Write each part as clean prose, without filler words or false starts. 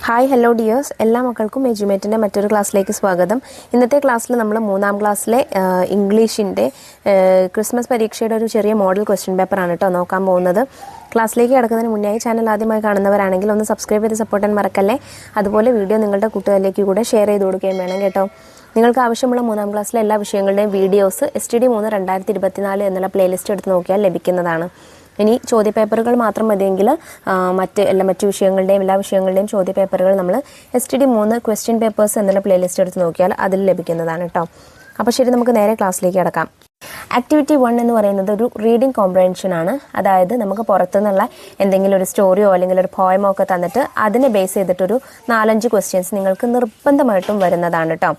Hi hello dears, എല്ലാ മക്കൾക്കും എജ്യുമേറ്റിൻ്റെ മറ്റൊരു ക്ലാസ്സിലേക്ക് സ്വാഗതം. ഇന്നത്തെ ക്ലാസ്സിൽ നമ്മൾ 3ാം ക്ലാസ്സിലെ ഇംഗ്ലീഷിൻ്റെ ക്രിസ്മസ് പരീക്ഷയുടെ ഒരു ചെറിയ മോഡൽ ക്വസ്റ്റ്യൻ പേപ്പറാണ് കേട്ടോ നോക്കാൻ പോകുന്നത്. ക്ലാസ്സിലേക്ക് കിടക്കുന്നതിന് മുന്നേ ചാനൽ ആദ്യമായി കാണുന്നവരാണെങ്കിൽ ഒന്ന് സബ്സ്ക്രൈബ് ചെയ്ത് സപ്പോർട്ട് ചെയ്യാൻ മറക്കല്ലേ. അതുപോലെ വീഡിയോ നിങ്ങളുടെ കൂട്ടുകാരിലേക്ക് കൂടെ ഷെയർ ചെയ്ത് കൊടുക്കുകയും വേണം കേട്ടോ. നിങ്ങൾക്ക് ആവശ്യമുള്ള 3ാം ക്ലാസ്സിലെ എല്ലാ വിഷയങ്ങളുടെയും വീഡിയോസ് STD3 2024 എന്നുള്ള പ്ലേലിസ്റ്റ് എടുത്ത് നോക്കിയാൽ ലഭിക്കുന്നതാണ്. ഇനി ചോദ്യപേപ്പറുകൾ മാത്രം മതിയെങ്കിൽ മറ്റു വിഷയങ്ങളുടെയും എല്ലാ വിഷയങ്ങളുടെയും ചോദ്യപേപ്പറുകൾ നമ്മൾ STD3 ക്വസ്റ്റ്യൻ പേപ്പേഴ്സ് എന്നുള്ള പ്ലേലിസ്റ്റ് എടുത്ത് നോക്കിയാൽ അതിൽ ലഭിക്കുന്നതാണ് കേട്ടോ. അപ്പോൾ ശരി, നമുക്ക് നേരെ ക്ലാസ്സിലേക്ക് കിടക്കാം. ആക്ടിവിറ്റി 1 എന്ന് പറയുന്നത് ഒരു റീഡിംഗ് കോംപ്രഹെൻഷൻ ആണ്. അതായത് നമുക്ക് പുറത്തുനിന്നുള്ള എന്തെങ്കിലും ഒരു സ്റ്റോറിയോ അല്ലെങ്കിൽ ഒരു പോയമോ ഒക്കെ തന്നിട്ട് അതിനെ ബേസ് ചെയ്തിട്ടൊരു 4-5 ക്വസ്റ്റ്യൻസ് നിങ്ങൾക്ക് നിർബന്ധമായിട്ടും വരുന്നതാണ് കേട്ടോ.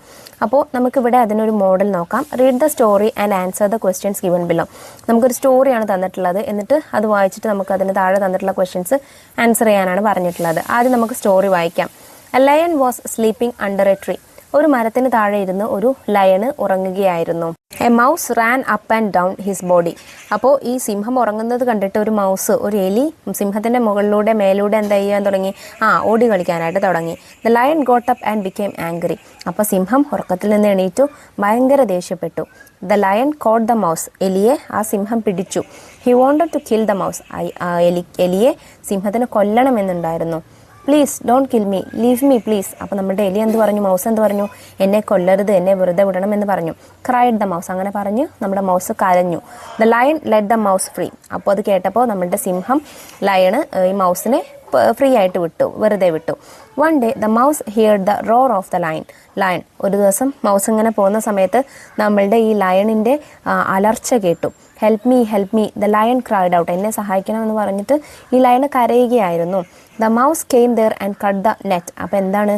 അപ്പോൾ നമുക്കിവിടെ അതിനൊരു മോഡൽ നോക്കാം. Read the story and answer the questions given below. നമുക്കൊരു സ്റ്റോറിയാണ് തന്നിട്ടുള്ളത്, എന്നിട്ട് അത് വായിച്ചിട്ട് നമുക്ക് അതിന് താഴെ തന്നിട്ടുള്ള ക്വസ്റ്റ്യൻസ് ആൻസർ ചെയ്യാനാണ് പറഞ്ഞിട്ടുള്ളത്. ആദ്യം നമുക്ക് സ്റ്റോറി വായിക്കാം. A lion was sleeping under a tree. ഒരു മരത്തിന് താഴെ ഇരുന്ന് ഒരു ലയണ് ഉറങ്ങുകയായിരുന്നു. A mouse ran up and down his body. അപ്പോൾ ഈ സിംഹം ഉറങ്ങുന്നത് കണ്ടിട്ട് ഒരു എലി സിംഹത്തിന്റെ മുകളിലൂടെ മേലൂടെ എന്താ ചെയ്യാൻ തുടങ്ങി? ഓടി കളിക്കാനായിട്ട് തുടങ്ങി. The lion got up and became angry. അപ്പോൾ സിംഹം ഉറക്കത്തിൽ നിന്ന് എണീറ്റു, ഭയങ്കര ദേഷ്യപ്പെട്ടു. The lion caught the mouse. എലിയെ ആ സിംഹം പിടിച്ചു. He wanted to kill the mouse. എലിയെ സിംഹത്തിന് കൊല്ലണമെന്നുണ്ടായിരുന്നു. Please don't kill me, leave me please. അപ്പോൾ നമ്മുടെ എലി എന്ത് പറഞ്ഞു? മൗസ് എന്ത് പറഞ്ഞു? എന്നെ കൊല്ലരുത്, എന്നെ വെറുതെ വിടണം എന്ന് പറഞ്ഞു. Cried the mouse. അങ്ങനെ പറഞ്ഞ് നമ്മുടെ മൗസ് കരഞ്ഞു. The lion let the mouse free. അപ്പോൾ അത് കേട്ടപ്പോൾ നമ്മുടെ സിംഹം ലയണ് ഈ മൗസിനെ ഫ്രീ ആയിട്ട് വിട്ടു, വെറുതെ വിട്ടു. One day the mouse heard the roar of the lion. ഒരു ദിവസം മൗസ് ഇങ്ങനെ പോകുന്ന സമയത്ത് നമ്മളുടെ ഈ ലയണിൻ്റെ അലർച്ച കേട്ടു. Help me the lion cried out. എന്നെ സഹായിക്കണമെന്ന് പറഞ്ഞിട്ട് ഈ ലയണ് കരയുകയായിരുന്നു. The mouse came there and cut the net. അപ്പോൾ എന്താണ്?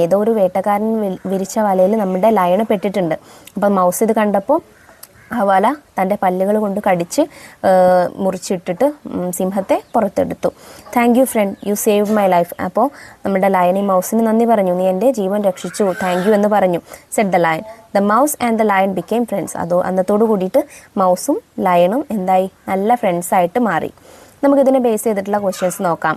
ഏതോ ഒരു വേട്ടക്കാരൻ വിരിച്ച വലയിൽ നമ്മുടെ ലയണ് പെട്ടിട്ടുണ്ട്. അപ്പം മൗസ് ഇത് കണ്ടപ്പോൾ ആ വല തൻ്റെ പല്ലുകൾ കൊണ്ട് കടിച്ച് മുറിച്ചിട്ടിട്ട് സിംഹത്തെ പുറത്തെടുത്തു. Thank you front, U saved my life. അപ്പോൾ നമ്മുടെ ലയൺ ഈ മൗസിന് നന്ദി പറഞ്ഞു. നീ എൻ്റെ ജീവൻ രക്ഷിച്ചു, താങ്ക് യു എന്ന് പറഞ്ഞു. Said the lion. The mouse and the lion became friends. അന്നത്തോടു കൂടിയിട്ട് മൗസും ലയണും എന്തായി? നല്ല ഫ്രണ്ട്സായിട്ട് മാറി. നമുക്കിതിനെ ബേസ് ചെയ്തിട്ടുള്ള ക്വസ്റ്റ്യൻസ് നോക്കാം.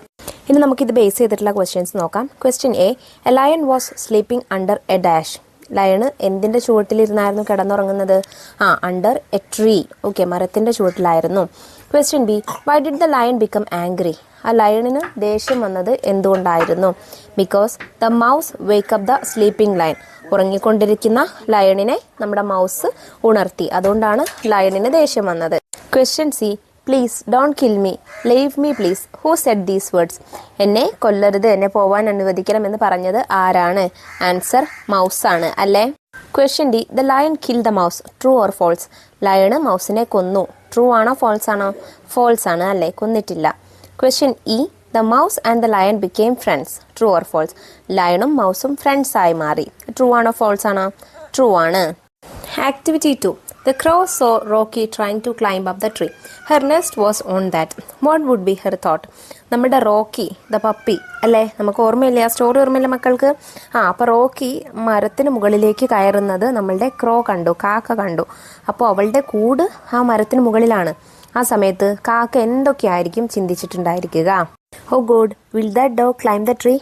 ഇനി നമുക്കിത് ബേസ് ചെയ്തിട്ടുള്ള ക്വസ്റ്റ്യൻസ് നോക്കാം. Question A. A lion was sleeping under a dash. Lion എന്തിൻ്റെ ചുവട്ടിലിരുന്നായിരുന്നു കിടന്നുറങ്ങുന്നത്? Under a tree. ഓക്കെ, മരത്തിൻ്റെ ചുവട്ടിലായിരുന്നു. Question B. Why did the lion become angry. ആ ലയണിന് ദേഷ്യം വന്നത് എന്തുകൊണ്ടായിരുന്നു? Because the mouse wake up the sleeping lion. ഉറങ്ങിക്കൊണ്ടിരിക്കുന്ന ലയണിനെ നമ്മുടെ മൗസ് ഉണർത്തി, അതുകൊണ്ടാണ് ലയണിന് ദേഷ്യം വന്നത്. Question C. Please don't kill me, leave me please. Who said these words. എന്നെ കൊല്ലരുത്, എന്നെ പോവാൻ അനുവദിക്കണം എന്ന് പറഞ്ഞത് ആരാണ്? ആൻസർ മൗസ് ആണ് അല്ലേ? Question D. The lion kill the mouse. True or false. Lion മൗസിനെ കൊന്നു. ട്രൂ ആണോ ഫോൾസ് ആണോ? ഫോൾസ് ആണ് അല്ലേ, കൊന്നിട്ടില്ല. Question E. The mouse and the lion became friends. True or false. ലയണും മൗസും ഫ്രണ്ട്സ് ആയി മാറി. ട്രൂ ആണോ ഫോൾസ് ആണോ? ട്രൂ ആണ്. Activity 2. The crow saw Rocky trying to climb up the tree. Her nest was on that. What would be her thought? നമ്മുടെ Rocky the puppy അല്ലേ, നമുക്ക് ഓർമ്മയില്ലേ? ആ സ്റ്റോറി ഓർമ്മയില്ല മക്കൾക്ക്? അപ്പോൾ റോക്കി മരത്തിന് മുകളിലേക്ക് കയറുന്നത് നമ്മളുടെ ക്രോ കണ്ടു, കാക്ക കണ്ടു. അപ്പോൾ അവളുടെ കൂട് ആ മരത്തിന് മുകളിലാണ്. ആ സമയത്ത് കാക്ക എന്തൊക്കെയായിരിക്കും ചിന്തിച്ചിട്ടുണ്ടായിരിക്കുക? Oh God, will that dog climb the tree.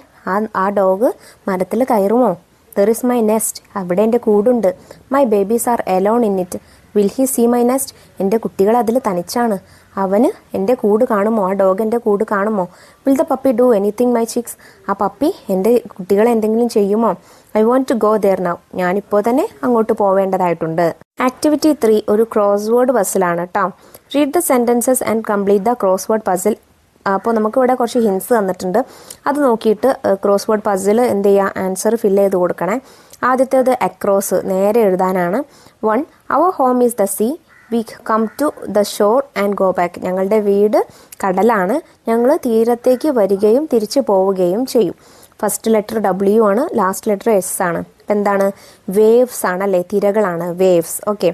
ആ ഡോഗ് മരത്തിൽ കയറുമോ? There is my nest. അവിടെ എൻ്റെ കൂടുണ്ട്. My babies are alone in it. Will he see my nest. എൻ്റെ കുട്ടികൾ അതിൽ തനിച്ചാണ്. അവന് എൻ്റെ കൂട് കാണുമോ? ആ ഡോഗ് എൻ്റെ കൂട് കാണുമോ? Will the puppy do anything my chicks. ആ പപ്പി എൻ്റെ കുട്ടികളെ എന്തെങ്കിലും ചെയ്യുമോ? I want to go there now. ഞാനിപ്പോൾ തന്നെ അങ്ങോട്ട് പോവേണ്ടതായിട്ടുണ്ട്. ആക്ടിവിറ്റി 3 ഒരു ക്രോസ് വേർഡ് പസിലാണ് കേട്ടോ. Read the sentences and complete the cross word puzzle. അപ്പോൾ നമുക്കിവിടെ കുറച്ച് ഹിൻസ് തന്നിട്ടുണ്ട്. അത് നോക്കിയിട്ട് ക്രോസ് വേർഡ് പസിൽ എന്ത് ചെയ്യുക? ആൻസർ ഫില്ല് ചെയ്ത് കൊടുക്കണേ. ആദ്യത്തേത് അക്രോസ്, നേരെ എഴുതാനാണ്. 1. Our home is the sea. We come to the shore and go back. ഞങ്ങളുടെ വീട് കടലാണ്. ഞങ്ങൾ തീരത്തേക്ക് വരികയും തിരിച്ചു പോവുകയും ചെയ്യും. ഫസ്റ്റ് ലെറ്റർ W ആണ്, ലാസ്റ്റ് ലെറ്റർ S ആണ്. അപ്പം എന്താണ്? വേവ്സ് ആണ് അല്ലേ, തിരകളാണ്, waves. Okay.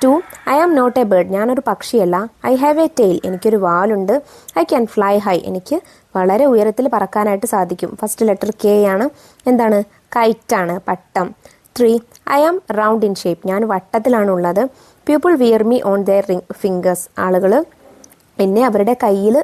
2. I am not a bird. ഞാനൊരു പക്ഷിയല്ല. I have a tail. എനിക്കൊരു വാലുണ്ട്. I can fly high. എനിക്ക് വളരെ ഉയരത്തിൽ പറക്കാനായിട്ട് സാധിക്കും. ഫസ്റ്റ് ലെറ്റർ K ആണ്. എന്താണ്? കൈറ്റാണ്, പട്ടം. 3. I am round in shape. ഞാൻ വട്ടത്തിലാണുള്ളത്. People wear me on their fingers. ആളുകൾ എന്നെ അവരുടെ കയ്യിൽ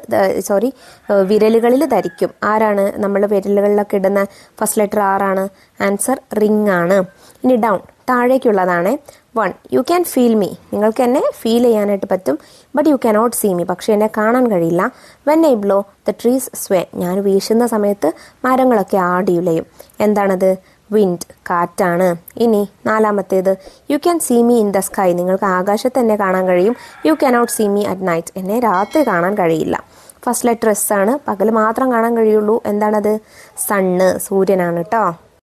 വിരലുകളിൽ ധരിക്കും. ആരാണ് നമ്മൾ വിരലുകളിലൊക്കെ ഇടുന്ന ഫസ്റ്റ് ലെറ്റർ ആറാണ്? ആൻസർ റിംഗ് ആണ്. ഇനി ഡൗൺ, താഴേക്കുള്ളതാണ്. 1. യു ക്യാൻ ഫീൽ മീ, നിങ്ങൾക്ക് എന്നെ ഫീൽ ചെയ്യാനായിട്ട് പറ്റും. But you cannot see me, പക്ഷേ എന്നെ കാണാൻ കഴിയില്ല. When I blow the trees sway, ഞാൻ വീശുന്ന സമയത്ത് മരങ്ങളൊക്കെ ആടിയുലയും. എന്താണത്? വിൻഡ്, കാറ്റാണ്. ഇനി 4-മത്തേത് you can see me in the sky, നിങ്ങൾക്ക് ആകാശത്ത് എന്നെ കാണാൻ കഴിയും. You cannot see me at night, എന്നെ രാത്രി കാണാൻ കഴിയില്ല. ഫസ്റ്റ് ലെറ്റർ എസ് ആണ്, പകൽ മാത്രം കാണാൻ കഴിയുള്ളൂ. എന്താണത്? സണ്ണ്, സൂര്യനാണ് കേട്ടോ.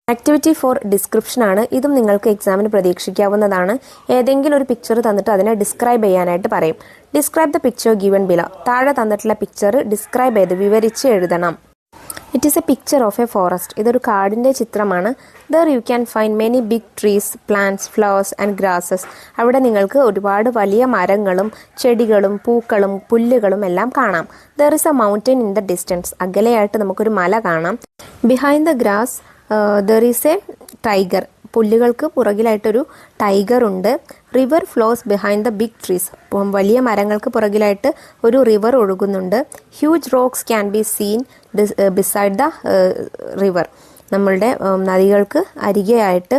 ആക്ടിവിറ്റി 4 ഡിസ്ക്രിപ്ഷൻ ആണ്. ഇതും നിങ്ങൾക്ക് എക്സാമിന് പ്രതീക്ഷിക്കാവുന്നതാണ്. ഏതെങ്കിലും ഒരു പിക്ചർ തന്നിട്ട് അതിനെ ഡിസ്ക്രൈബ് ചെയ്യാനായിട്ട് പറയും. Describe the picture given below, താഴെ തന്നിട്ടുള്ള പിക്ചർ ഡിസ്ക്രൈബ് ചെയ്ത് വിവരിച്ച് എഴുതണം. It is a picture of a forest, ഇതൊരു കാടിൻ്റെ ചിത്രമാണ്. There you can find many big trees, plants, flowers and grasses, അവിടെ നിങ്ങൾക്ക് ഒരുപാട് വലിയ മരങ്ങളും ചെടികളും പൂക്കളും പുല്ലുകളും എല്ലാം കാണാം. There is a mountain in the distance, അകലെയായിട്ട് നമുക്കൊരു മല കാണാം. Behind the grass there is a tiger, പുല്ലുകൾക്ക് പുറകിലായിട്ടൊരു ടൈഗർ ഉണ്ട്. River flows behind the big trees, വലിയ മരങ്ങൾക്ക് പുറകിലായിട്ട് ഒരു റിവർ ഒഴുകുന്നുണ്ട്. Huge rocks can be seen beside the river, നമ്മളുടെ നദികൾക്ക് അരികെയായിട്ട്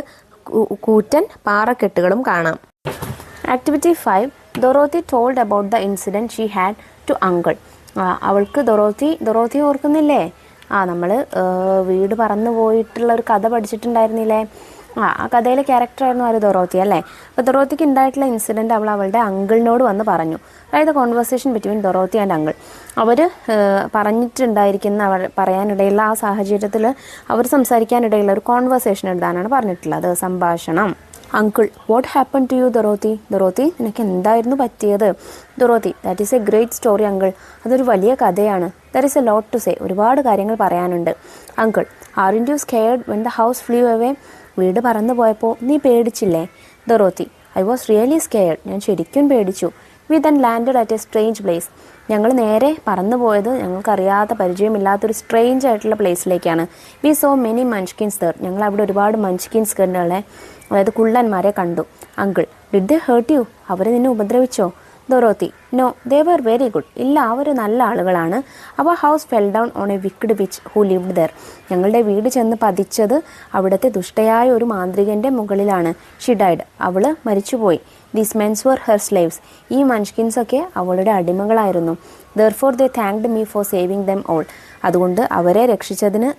കൂറ്റൻ പാറക്കെട്ടുകളും കാണാം. Activity 5 Dorothy told about the incident she had to uncle, അവൾക്ക് ഡൊറോത്തി ഓർക്കുന്നില്ലേ? നമ്മൾ വീട് പറന്നു പോയിട്ടുള്ള ഒരു കഥ പഠിച്ചിട്ടുണ്ടായിരുന്നില്ലേ? ആ കഥയിലെ ക്യാരക്ടറായിരുന്നു ആര്? ഡൊറോത്തി അല്ലേ? അപ്പോൾ ഡൊറോത്തിക്ക് ഉണ്ടായിട്ടുള്ള ഇൻസിഡൻറ്റ് അവൾ അവളുടെ അങ്കിളിനോട് വന്ന് പറഞ്ഞു. അതായത് conversation between Dorothy and uncle. അവർ പറയാനിടയുള്ള ആ സാഹചര്യത്തിൽ അവർ സംസാരിക്കാനിടയുള്ള ഒരു കോൺവെർസേഷൻ എഴുതാനാണ് പറഞ്ഞിട്ടുള്ളത്, സംഭാഷണം. Uncle, what happen to you Dorothy? Dorothy, നിനക്ക് എന്തായിരുന്നു പറ്റിയത്? Dorothy, that is a great story uncle, അതൊരു വലിയ കഥയാണ്. There is a lot to say, ഒരുപാട് കാര്യങ്ങൾ പറയാനുണ്ട്. Uncle, aren't you scared when the house flew away? വീട് പറന്നു പോയപ്പോൾ നീ പേടിച്ചില്ലേ? Dorothy, I was really scared, ഞാൻ ശരിക്കും പേടിച്ചു. We then landed at a strange place, ഞങ്ങൾ നേരെ പറന്നു പോയത് ഞങ്ങൾക്കറിയാത്ത പരിചയമില്ലാത്തൊരു സ്ട്രേഞ്ച് ആയിട്ടുള്ള പ്ലേസിലേക്കാണ്. We saw many munchkins there, ഞങ്ങൾ അവിടെ ഒരുപാട് മഞ്ച്കിൻസ് കണ്ണുകളെ, അതായത് കുള്ളന്മാരെ കണ്ടു. Uncle, did they hurt you? അവർ നിന്നെ ഉപദ്രവിച്ചോ? Dorothy, no, they were very good, ഇല്ല അവർ നല്ല ആളുകളാണ്. Our house fell down on a wicked witch who lived there, ഞങ്ങളുടെ വീട് ചെന്ന് പതിച്ചത് അവിടുത്തെ ദുഷ്ടയായ ഒരു മാന്ത്രികൻ്റെ മുകളിലാണ്. ഷി ഡൈഡ്, അവൾ മരിച്ചുപോയി. These mens were her slaves, ഈ മഞ്ച്കിൻസൊക്കെ അവളുടെ അടിമകളായിരുന്നു. Therefore they thanked me for saving them all, അതുകൊണ്ട് അവരെ രക്ഷിച്ചതിന്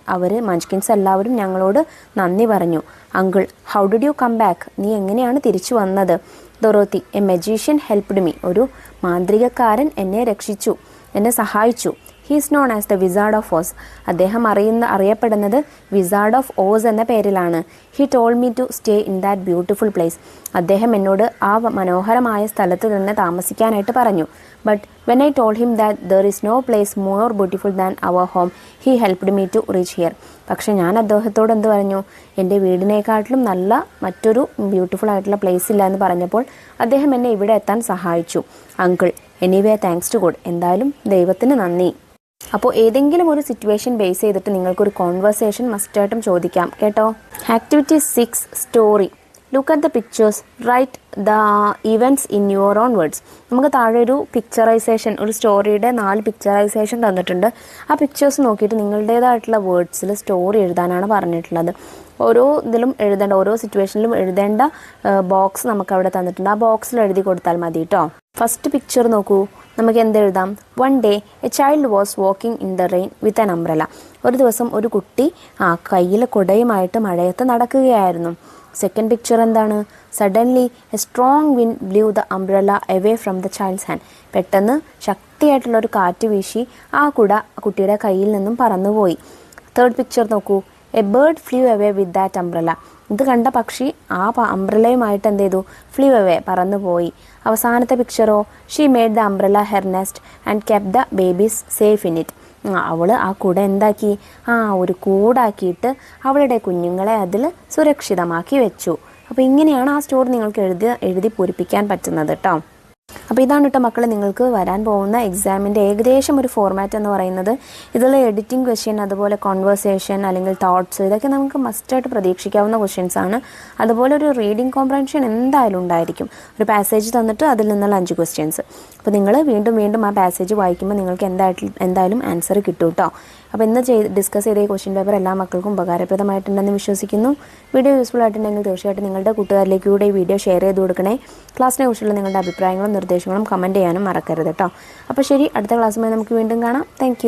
മഞ്ച്കിൻസ് എല്ലാവരും ഞങ്ങളോട് നന്ദി പറഞ്ഞു. Uncle, how did you come back, നീ എങ്ങനെയാണ് തിരിച്ചു വന്നത്? Dorothy, a magician helped me, ഒരു മാന്ത്രികക്കാരൻ എന്നെ സഹായിച്ചു. He's known as the wizard of Oz, അദ്ദേഹം അറിയപ്പെടുന്നത് വിസാർഡ് ഓഫ് ഓസ് എന്ന പേരിലാണ്. He told me to stay in that beautiful place, അദ്ദേഹം എന്നോട് ആ മനോഹരമായ സ്ഥലത്ത് തന്നെ താമസിക്കാനായിട്ട് പറഞ്ഞു. But when I told him that there is no place more beautiful than our home, he helped me to reach here, പക്ഷെ ഞാൻ അദ്ദേഹത്തോട് എന്ത് പറഞ്ഞു? എൻ്റെ വീടിനേക്കാട്ടിലും നല്ല മറ്റൊരു ബ്യൂട്ടിഫുൾ ആയിട്ടുള്ള പ്ലേസ് ഇല്ല എന്ന് പറഞ്ഞപ്പോൾ അദ്ദേഹം എന്നെ ഇവിടെ എത്താൻ സഹായിച്ചു. Uncle, anyway thanks to God, എന്തായാലും ദൈവത്തിന് നന്ദി. അപ്പോൾ ഏതെങ്കിലും ഒരു സിറ്റുവേഷൻ ബേസ് ചെയ്തിട്ട് നിങ്ങൾക്കൊരു കോൺവെർസേഷൻ മസ്റ്റായിട്ടും ചോദിക്കാം കേട്ടോ. Activity 6 story. Look at the pictures, write the events in your own words. നമുക്ക് താഴെ ഒരു പിക്ചറൈസേഷൻ, ഒരു സ്റ്റോറിയുടെ 4 പിക്ചറൈസേഷൻ തന്നിട്ടുണ്ട്. ആ പിക്ചേഴ്സ് നോക്കിയിട്ട് നിങ്ങളുടേതായിട്ടുള്ള വേർഡ്സിൽ സ്റ്റോറി എഴുതാനാണ് പറഞ്ഞിട്ടുള്ളത്. ഓരോ ഇതിലും എഴുതേണ്ട, ഓരോ സിറ്റുവേഷനിലും എഴുതേണ്ട ബോക്സ് നമുക്ക് അവിടെ തന്നിട്ടുണ്ട്. ആ ബോക്സിൽ എഴുതി കൊടുത്താൽ മതി കേട്ടോ. ഫസ്റ്റ് പിക്ചർ നോക്കൂ, നമുക്ക് എന്തെഴുതാം? One day a child was walking in the rain with an umbrella. ഒരു ദിവസം ഒരു കുട്ടി കയ്യിൽ കുടയുമായിട്ട് മഴയത്ത് നടക്കുകയായിരുന്നു. സെക്കൻഡ് പിക്ചർ എന്താണ്? Suddenly a strong wind blew the umbrella away from the child's hand. പെട്ടെന്ന് ശക്തിയായിട്ടുള്ളൊരു കാറ്റ് വീശി ആ കുട കുട്ടിയുടെ കയ്യിൽ നിന്നും പറന്നുപോയി. തേർഡ് പിക്ചർ നോക്കൂ, a bird flew away with that umbrella. ഇത് കണ്ട പക്ഷി ആ അംബ്രലയുമായിട്ട് എന്ത് ചെയ്തു? ഫ്ലൂ അവേ, പറന്നുപോയി. അവസാനത്തെ പിക്ചറോ, she made the umbrella her nest and kept the babies safe in it. അവൾ ആ കുട എന്താക്കി? ഒരു കൂടാക്കിയിട്ട് അവളുടെ കുഞ്ഞുങ്ങളെ അതിൽ സുരക്ഷിതമാക്കി വെച്ചു. അപ്പോൾ ഇങ്ങനെയാണ് ആ സ്റ്റോറി നിങ്ങൾക്ക് എഴുതി പൂരിപ്പിക്കാൻ പറ്റുന്നത് കേട്ടോ. അപ്പോൾ ഇതാണ് കേട്ടോ മക്കളെ നിങ്ങൾക്ക് വരാൻ പോകുന്ന എക്സാമിൻ്റെ ഏകദേശം ഒരു ഫോർമാറ്റ് എന്ന് പറയുന്നത്. ഇതിൽ എഡിറ്റിംഗ് ക്വസ്റ്റ്യൻ, അതുപോലെ കോൺവെർസേഷൻ അല്ലെങ്കിൽ തോട്ട്സ്, ഇതൊക്കെ നമുക്ക് മസ്റ്റായിട്ട് പ്രതീക്ഷിക്കാവുന്ന ക്വസ്റ്റ്യൻസ് ആണ്. അതുപോലെ ഒരു റീഡിംഗ് കോംപ്രഹെൻഷൻ എന്തായാലും ഉണ്ടായിരിക്കും. ഒരു പാസേജ് തന്നിട്ട് അതിൽ നിന്നുള്ള 5 ക്വസ്റ്റ്യൻസ്. അപ്പോൾ നിങ്ങൾ വീണ്ടും വീണ്ടും ആ പാസേജ് വായിക്കുമ്പോൾ നിങ്ങൾക്ക് എന്തായാലും ആൻസർ കിട്ടും കേട്ടോ. അപ്പോൾ ഇന്ന് ഡിസ്കസ് ചെയ്ത ഈ ക്വസ്റ്റ്യൻ പേപ്പർ എല്ലാ മക്കൾക്കും ഉപകാരപ്രദമായിട്ടുണ്ടെന്ന് വിശ്വസിക്കുന്നു. വീഡിയോ യൂസ്ഫുൾ ആയിട്ടുണ്ടെങ്കിൽ തീർച്ചയായിട്ടും നിങ്ങളുടെ കൂട്ടുകാരിലേക്ക് കൂടെ ഈ വീഡിയോ ഷെയർ ചെയ്ത് കൊടുക്കണേ. ക്ലാസ്സിനെ കുറിച്ചുള്ള നിങ്ങളുടെ അഭിപ്രായങ്ങളും നിർദ്ദേശങ്ങളും കമൻറ്റ് ചെയ്യാനും മറക്കരുത് കേട്ടോ. അപ്പോൾ ശരി, അടുത്ത ക്ലാസ്സുമായി നമുക്ക് വീണ്ടും കാണാം. താങ്ക്